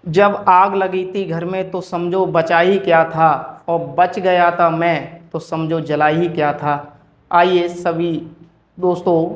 जब आग लगी थी घर में तो समझो बचा ही क्या था, और बच गया था मैं तो समझो जला ही क्या था। आइए सभी दोस्तों,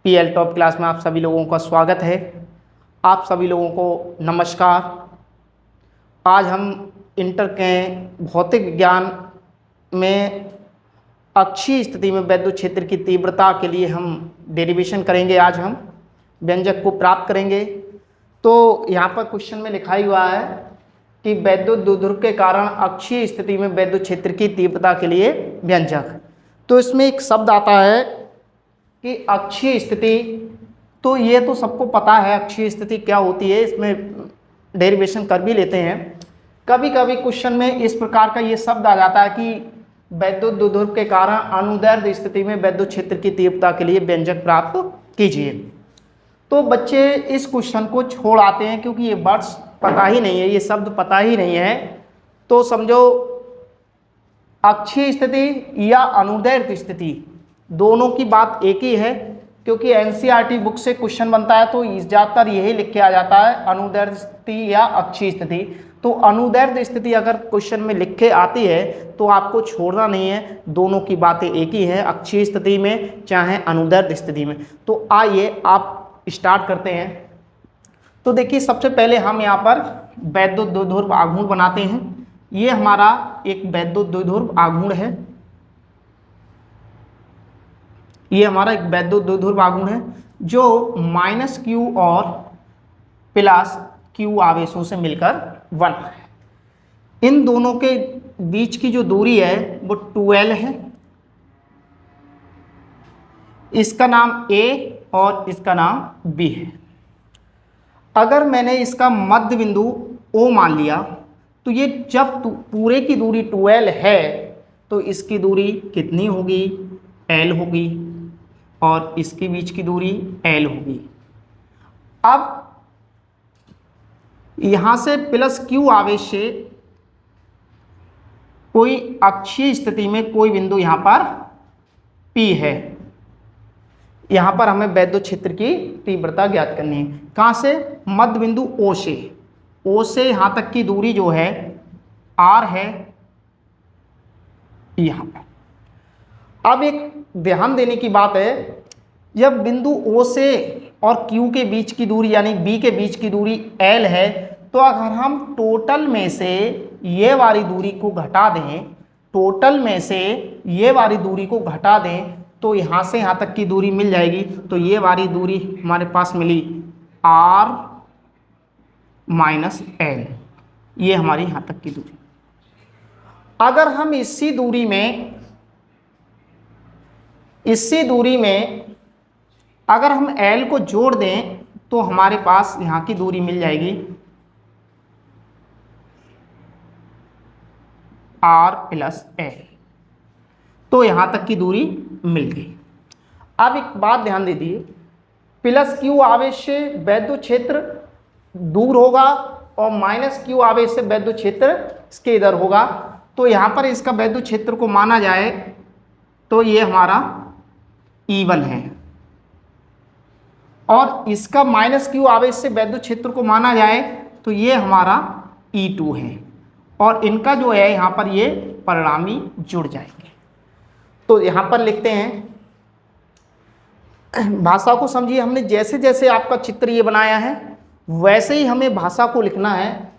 पीएल टॉप क्लास में आप सभी लोगों का स्वागत है। आप सभी लोगों को नमस्कार। आज हम इंटर के भौतिक विज्ञान में अक्षीय स्थिति में वैद्युत क्षेत्र की तीव्रता के लिए हम डेरिवेशन करेंगे। आज हम व्यंजक को प्राप्त करेंगे। तो यहाँ पर क्वेश्चन में लिखा ही हुआ है कि वैद्युत द्विध्रुव के कारण अक्षीय स्थिति में वैद्युत क्षेत्र की तीव्रता के लिए व्यंजक। तो इसमें एक शब्द आता है कि अक्षीय स्थिति। तो ये तो सबको पता है अक्षीय स्थिति क्या होती है, इसमें डेरिवेशन कर भी लेते हैं। कभी कभी क्वेश्चन में इस प्रकार का ये शब्द आ जाता है कि वैद्युत द्विध्रुव के कारण अनुदैर्ध्य स्थिति में वैद्युत क्षेत्र की तीव्रता के लिए व्यंजक प्राप्त कीजिए। तो बच्चे इस क्वेश्चन को छोड़ आते हैं क्योंकि ये वर्ड्स पता ही नहीं है, ये शब्द पता ही नहीं है। तो समझो अक्षीय स्थिति या अनुदैर्ध्य स्थिति दोनों की बात एक ही है, क्योंकि एनसीईआरटी बुक से क्वेश्चन बनता है तो ज़्यादातर यही लिख के आ जाता है अनुदैर्ध्य स्थिति या अक्षीय स्थिति। तो अनुदैर्ध्य स्थिति अगर क्वेश्चन में लिख के आती है तो आपको छोड़ना नहीं है, दोनों की बातें एक ही है, अक्षीय स्थिति में चाहे अनुदैर्ध्य स्थिति में। तो आइए आप स्टार्ट करते हैं। तो देखिए सबसे पहले हम यहाँ पर वैद्युत द्विध्रुव आघूर्ण बनाते हैं। ये हमारा एक वैद्युत द्विध्रुव आघूर्ण है। ये हमारा एक वैद्युत द्विध्रुव आघूर्ण है जो -q और +q आवेशों से मिलकर बना है। इन दोनों के बीच की जो दूरी है वो 2l है। इसका नाम A और इसका नाम B है। अगर मैंने इसका मध्य बिंदु O मान लिया तो ये जब पूरे की दूरी 2l है तो इसकी दूरी कितनी होगी? l होगी, और इसके बीच की दूरी l होगी। अब यहां से +q आवेश से कोई अक्षीय स्थिति में कोई बिंदु यहां पर P है। यहां पर हमें वैद्युत क्षेत्र की तीव्रता ज्ञात करनी है। कहां से? मध्य बिंदु O से। O से यहां तक की दूरी जो है R है, यहां पर। अब एक ध्यान देने की बात है, जब बिंदु O से और Q के बीच की दूरी यानी B के बीच की दूरी L है, तो अगर हम टोटल में से ये वाली दूरी को घटा दें, टोटल में से ये वाली दूरी को घटा दें तो यहाँ से यहाँ तक की दूरी मिल जाएगी। तो ये वाली दूरी हमारे पास मिली R - L, ये हमारी यहाँ तक की दूरी। अगर हम इसी दूरी में अगर हम L को जोड़ दें तो हमारे पास यहाँ की दूरी मिल जाएगी R + L। तो यहाँ तक की दूरी मिल गई। अब एक बात ध्यान दे दीजिए, +q आवेश से वैद्युत क्षेत्र दूर होगा और -q आवेश से वैद्युत क्षेत्र इसके इधर होगा। तो यहाँ पर इसका वैद्युत क्षेत्र को माना जाए तो ये हमारा E1 है, और इसका -q आवेश से वैद्युत क्षेत्र को माना जाए तो ये हमारा E2 है, और इनका जो है यहाँ पर ये परिणामी जुड़ जाएंगे। तो यहाँ पर लिखते हैं, भाषा को समझिए। हमने जैसे जैसे आपका चित्र ये बनाया है वैसे ही हमें भाषा को लिखना है।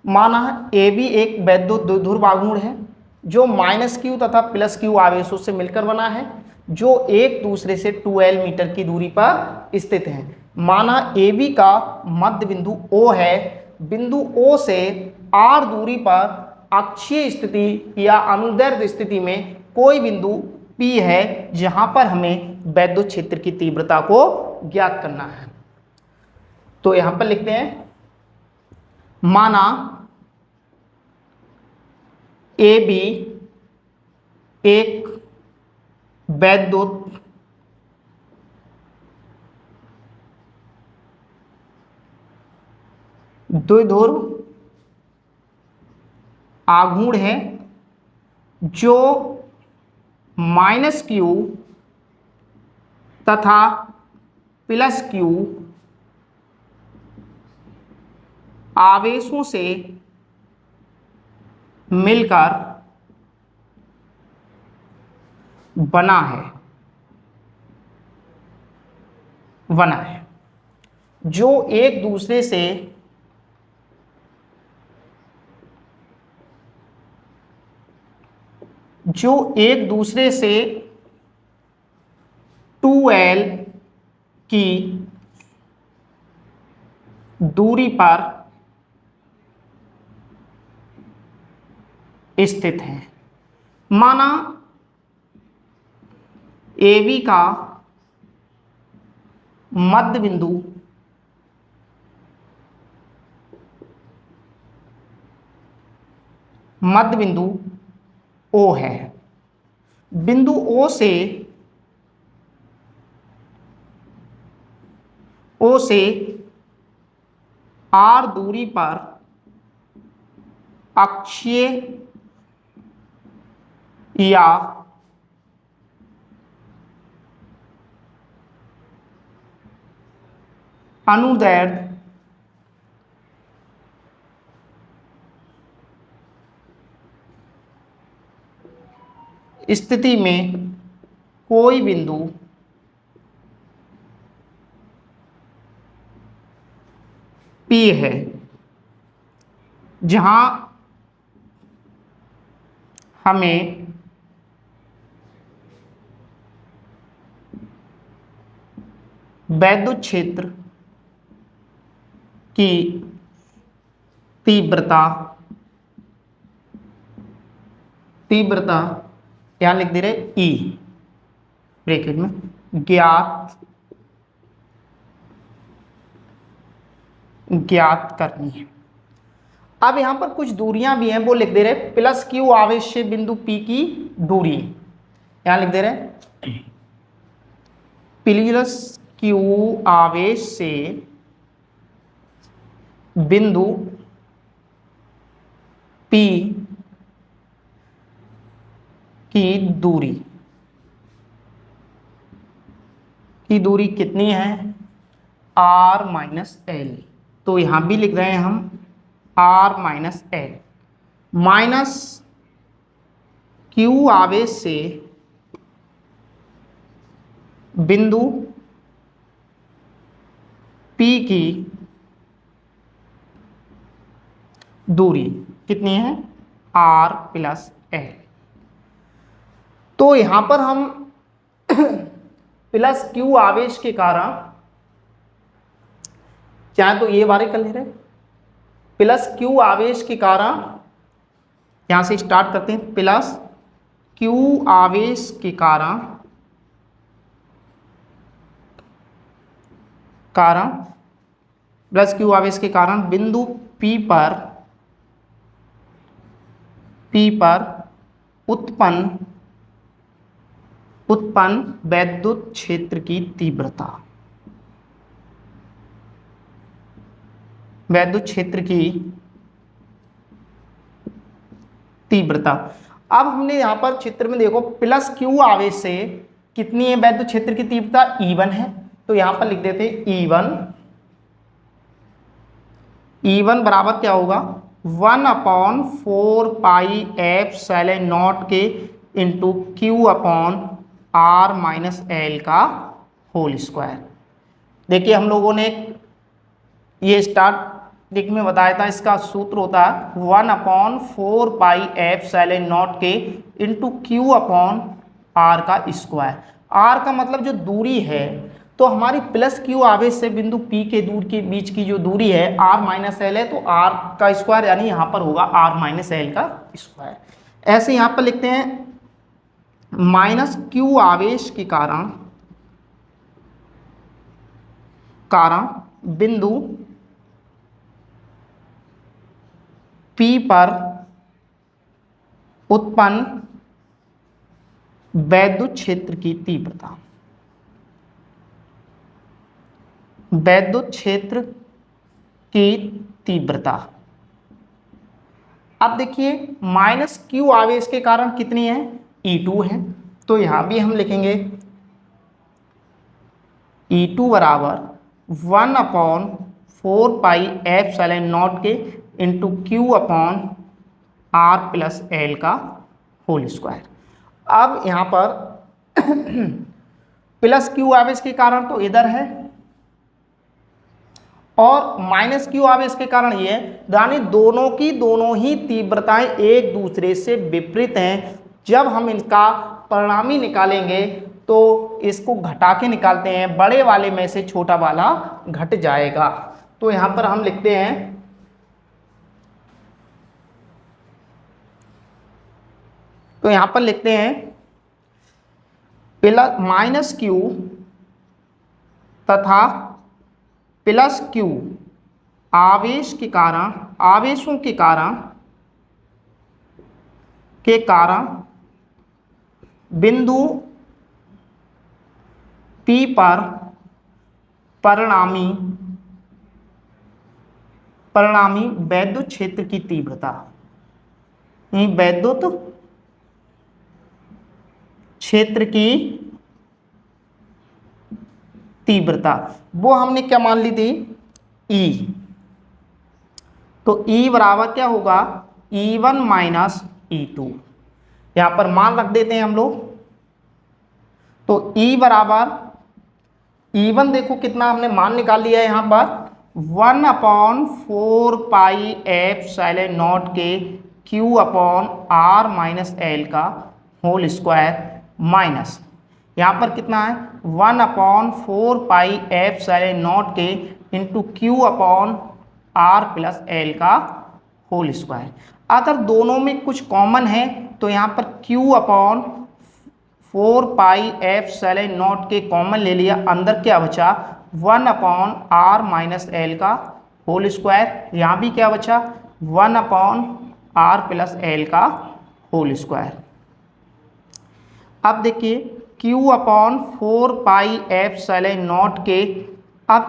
माना AB एक वैद्युत द्विध्रुव आघूर्ण है जो -q तथा +q आवेशों से मिलकर बना है, जो एक दूसरे से 2l मीटर की दूरी पर स्थित है। माना AB का मध्य बिंदु O है, बिंदु O से R दूरी पर अक्षीय स्थिति या अनुदैर्ध्य स्थिति में कोई बिंदु P है जहां पर हमें वैद्युत क्षेत्र की तीव्रता को ज्ञात करना है। तो यहां पर लिखते हैं, माना AB एक वैद्युत द्विध्रुव आघूर्ण है जो -q तथा +q आवेशों से मिलकर बना है जो एक दूसरे से से 2l की दूरी पर स्थित है। माना AB का मध्य बिंदु O है। बिंदु O से R दूरी पर अक्षीय या अनुदैर्ध्य स्थिति में कोई बिंदु P है जहां हमें वैद्युत क्षेत्र की तीव्रता यहां लिख दे रहे E ब्रैकेट में ज्ञात करनी है। अब यहां पर कुछ दूरियां भी हैं, वो लिख दे रहे प्लस Q आवेश से बिंदु P की दूरी, यहां लिख दे रहे प्लस Q आवेश से बिंदु P की दूरी कितनी है R माइनस एल। तो यहां भी लिख रहे हैं हम R minus L minus Q आवेश से बिंदु P की दूरी कितनी है R प्लस एल। तो यहां पर हम प्लस Q आवेश के कारण चाहे तो ये बारे कर ले रहे प्लस Q आवेश के कारण यहां से स्टार्ट करते हैं। प्लस Q आवेश के कारण प्लस Q आवेश के कारण बिंदु P पर उत्पन्न वैद्युत क्षेत्र की तीव्रता अब हमने यहां पर चित्र में देखो प्लस Q आवेश से कितनी है वैद्युत क्षेत्र की तीव्रता E1 है। तो यहां पर लिख देते E1 बराबर क्या होगा 1/4 पाई एप्सिलॉन नॉट के इंटू Q/R माइनस एल का होल स्क्वायर। देखिए हम लोगों ने ये स्टार्टिंग में बताया था, इसका सूत्र होता है 1/4 पाई एप्सिलॉन नॉट के इंटू Q/R का स्क्वायर। R का मतलब जो दूरी है, तो हमारी प्लस Q आवेश से बिंदु P के बीच की जो दूरी है R माइनस एल है, तो R का स्क्वायर यानी यहाँ पर होगा R माइनस एल का स्क्वायर। ऐसे यहाँ पर लिखते हैं माइनस Q आवेश के कारण बिंदु P पर उत्पन्न वैद्युत क्षेत्र की तीव्रता। अब देखिए माइनस Q आवेश के कारण कितनी है E2 है। तो यहां भी हम लिखेंगे E2 बराबर 1/4 4 पाई एप्सिलॉन नॉट के into Q upon R plus L का होल स्क्वायर। अब यहाँ पर प्लस क्यू आवेश के कारण तो इधर है और माइनस क्यू आवेश के कारण ये है, यानी दोनों ही तीव्रताएं एक दूसरे से विपरीत हैं। जब हम इनका परिणामी निकालेंगे तो इसको घटा के निकालते हैं, बड़े वाले में से छोटा वाला घट जाएगा। तो यहां पर हम लिखते हैं प्लस माइनस क्यू तथा प्लस क्यू आवेशों के कारण बिंदु P पर परिणामी वैद्युत क्षेत्र की तीव्रता, वैद्युत क्षेत्र की तीव्रता वो हमने क्या मान ली थी, E। तो E बराबर क्या होगा, E1 माइनस E2। यहां पर मान रख देते हैं हम लोग। तो E बराबर E1 देखो कितना हमने मान निकाल लिया है, यहां पर 1/4 पाई एप्सिलॉन नॉट के Q upon R minus L का होल स्क्वायर माइनस यहाँ पर कितना है 1/4 पाई एप्सिलॉन नॉट के into Q upon R plus L का होल स्क्वायर। अगर दोनों में कुछ कॉमन है तो यहाँ पर Q upon 4 pi epsilon naught के कॉमन ले लिया, अंदर क्या बचा 1/R माइनस एल का होल स्क्वायर। यहाँ भी क्या बचा 1/R प्लस एल का होल स्क्वायर। अब देखिए Q upon 4 pi epsilon naught के, अब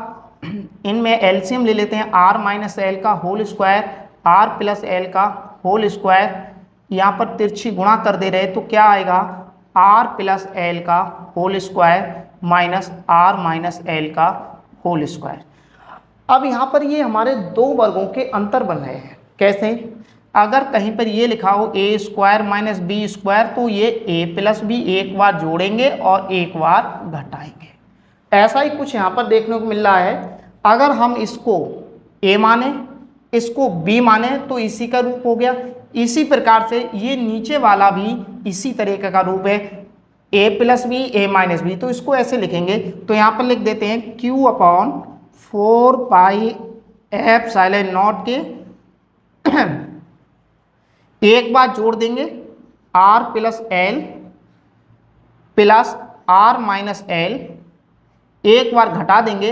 इनमें एलसीएम ले लेते हैं, R माइनस एल का whole square R plus L का होल स्क्वायर, यहाँ पर तिरछी गुणा कर दे रहे तो क्या आएगा R प्लस एल का whole square minus R minus L का होल स्क्वायर। अब यहाँ पर ये हमारे दो वर्गों के अंतर बन रहे हैं। कैसे, अगर कहीं पर ये लिखा हो ए स्क्वायर माइनस बी स्क्वायर तो ये ए प्लस बी एक बार जोड़ेंगे और एक बार घटाएंगे। ऐसा ही कुछ यहाँ पर देखने को मिल रहा है। अगर हम इसको ए माने इसको बी माने तो इसी का रूप हो गया। इसी प्रकार से ये नीचे वाला भी इसी तरीके का रूप है, ए प्लस बी ए माइनस बी, तो इसको ऐसे लिखेंगे। तो यहाँ पर लिख देते हैं Q upon 4 pi epsilon naught के एक बार जोड़ देंगे R plus L plus R minus L, एक बार घटा देंगे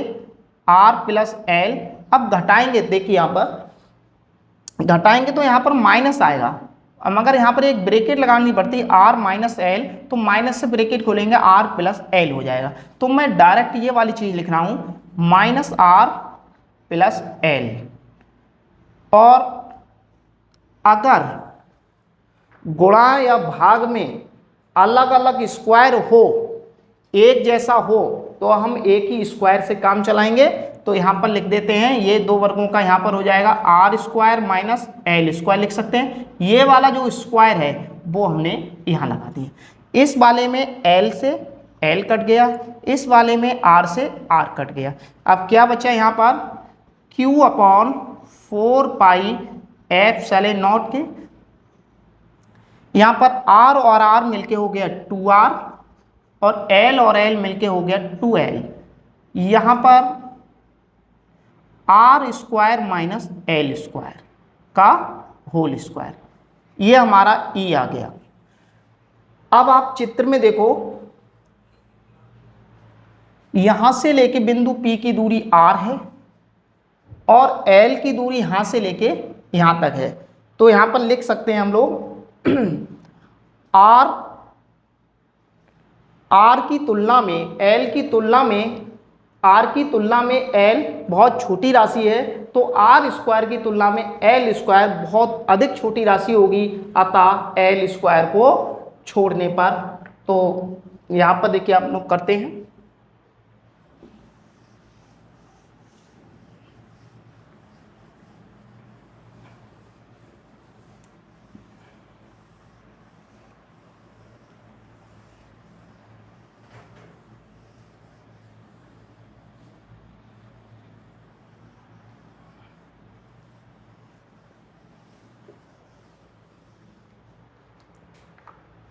R प्लस एल। अब घटाएंगे, देखिए यहाँ पर घटाएंगे तो यहाँ पर माइनस आएगा। अब मगर यहाँ पर एक ब्रैकेट लगानी पड़ती है R माइनस एल, तो माइनस से ब्रैकेट खोलेंगे R प्लस एल हो जाएगा। तो मैं डायरेक्ट ये वाली चीज लिख रहा हूँ माइनस R प्लस एल। और अगर गुणा या भाग में अलग अलग स्क्वायर हो, एक जैसा हो, तो हम एक ही स्क्वायर से काम चलाएंगे। तो यहाँ पर लिख देते हैं ये दो वर्गों का यहाँ पर हो जाएगा R square minus L square लिख सकते हैं। ये वाला जो स्क्वायर है वो हमने यहाँ लगा दिया। इस वाले में L से L कट गया, इस वाले में R से R कट गया। अब क्या बचा यहाँ पर Q upon 4 pi epsilon naught के, यहाँ पर R और R मिलके हो गया 2R और L और L मिलके हो गया 2L। यहाँ पर R square minus L square का होल स्क्वायर, ये हमारा E आ गया। अब आप चित्र में देखो, यहां से लेके बिंदु P की दूरी R है और L की दूरी यहां से लेके यहां तक है। तो यहां पर लिख सकते हैं हम लोग R की तुलना में L की तुलना में R की तुलना में L बहुत छोटी राशि है, तो R स्क्वायर की तुलना में L स्क्वायर बहुत अधिक छोटी राशि होगी। अतः L स्क्वायर को छोड़ने पर, तो यहाँ पर देखिए आप लोग करते हैं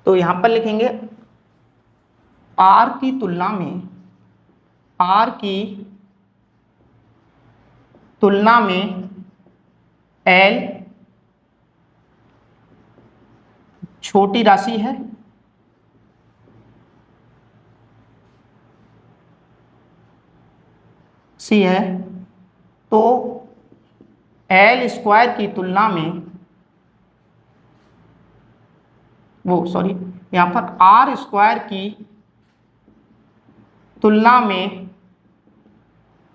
तो यहां पर लिखेंगे आर की तुलना में एल छोटी राशि है, सी है, तो एल स्क्वायर की तुलना में यहां पर आर स्क्वायर की तुलना में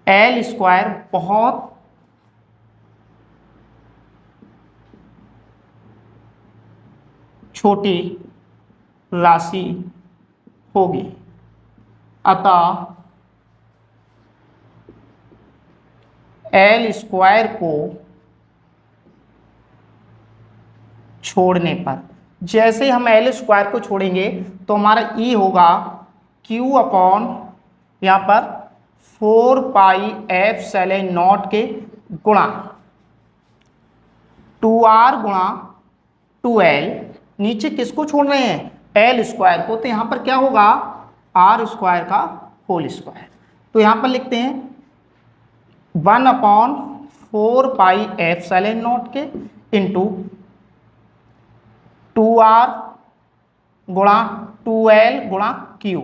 एल स्क्वायर बहुत छोटी राशि होगी, अतः एल स्क्वायर को छोड़ने पर, जैसे हम एल स्क्वायर को छोड़ेंगे तो हमारा ई होगा क्यू अपॉन यहाँ पर 4 पाई एप्सिलॉन नॉट के गुणा 2r गुणा 2l, नीचे किसको छोड़ रहे हैं, एल स्क्वायर को, तो यहाँ पर क्या होगा आर स्क्वायर का होल स्क्वायर। तो यहाँ पर लिखते हैं 1/4 पाई एप्सिलॉन नॉट के इंटू 2r गुणा 2l गुणा q,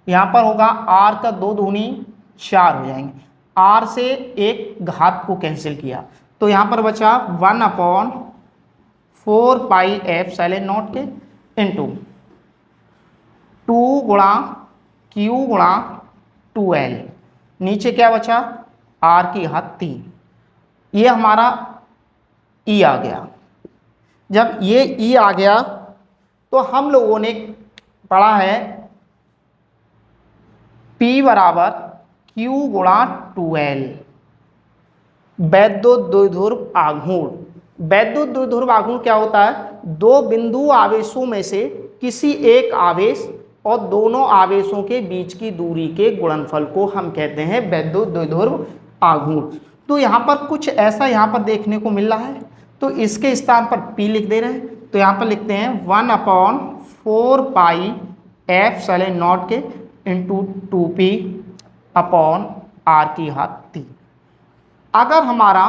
यहाँ पर होगा r का 2 दूनी 4 हो जाएंगे, r से एक घात को कैंसिल किया तो यहाँ पर बचा 1/4 पाई एप्सिलॉन नॉट के इंटू 2 गुणा q गुणा 2l, नीचे क्या बचा r की घात 3, ये हमारा e आ गया। जब ये e आ गया तो हम लोगों ने पढ़ा है P बराबर Q गुणा 2l, वैद्युत द्विध्रुव आघूर्ण। वैद्युत द्विध्रुव आघूर्ण क्या होता है, दो बिंदु आवेशों में से किसी एक आवेश और दोनों आवेशों के बीच की दूरी के गुणनफल को हम कहते हैं वैद्युत द्विध्रुव आघूर्ण। तो यहाँ पर कुछ ऐसा यहाँ पर देखने को मिल रहा है, तो इसके स्थान पर P लिख दे रहे हैं, तो यहाँ पर लिखते हैं 1/4 पाई एप्सिलॉन नॉट के इंटू 2p अपॉन r की घात 3। अगर हमारा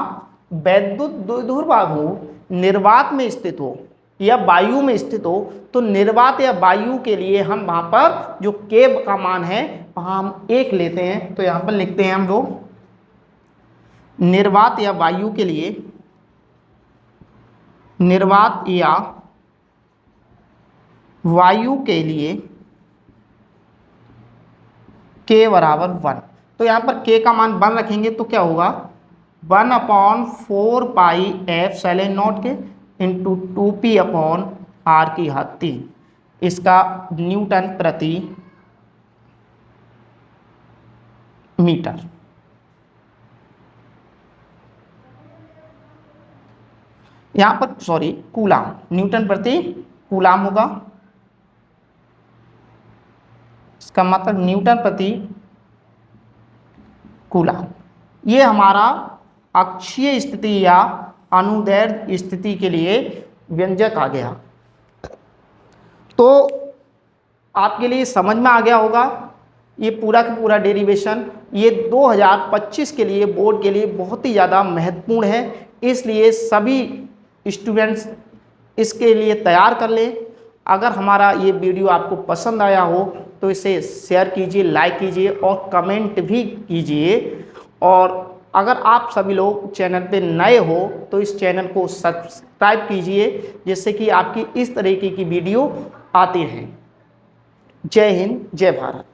वैद्युत द्विध्रुव आघूर्ण निर्वात में स्थित हो या वायु में स्थित हो, तो निर्वात या वायु के लिए हम वहाँ पर जो k का मान है वहाँ हम 1 लेते हैं। तो यहाँ पर लिखते हैं हम लोग निर्वात या वायु के लिए, निर्वात या वायु के लिए k बराबर 1, तो यहाँ पर k का मान 1 रखेंगे तो क्या होगा 1/4 पाई एप्सिलॉन नॉट के इंटू 2p अपॉन r की घात 3, इसका न्यूटन प्रति मीटर। यहाँ पर कूलाम, न्यूटन प्रति कूलाम होगा, इसका मतलब न्यूटन प्रति कूलाम। ये हमारा अक्षीय स्थिति या अनुदैर्ध्य स्थिति के लिए व्यंजक आ गया। तो आपके लिए समझ में आ गया होगा ये पूरा का पूरा डेरिवेशन। ये 2025 के लिए बोर्ड के लिए बहुत ही ज़्यादा महत्वपूर्ण है, इसलिए सभी स्टूडेंट्स इसके लिए तैयार कर ले। अगर हमारा ये वीडियो आपको पसंद आया हो तो इसे शेयर कीजिए, लाइक कीजिए और कमेंट भी कीजिए। और अगर आप सभी लोग चैनल पे नए हो तो इस चैनल को सब्सक्राइब कीजिए, जिससे कि आपकी इस तरीके की वीडियो आती रहें। जय हिंद, जय भारत।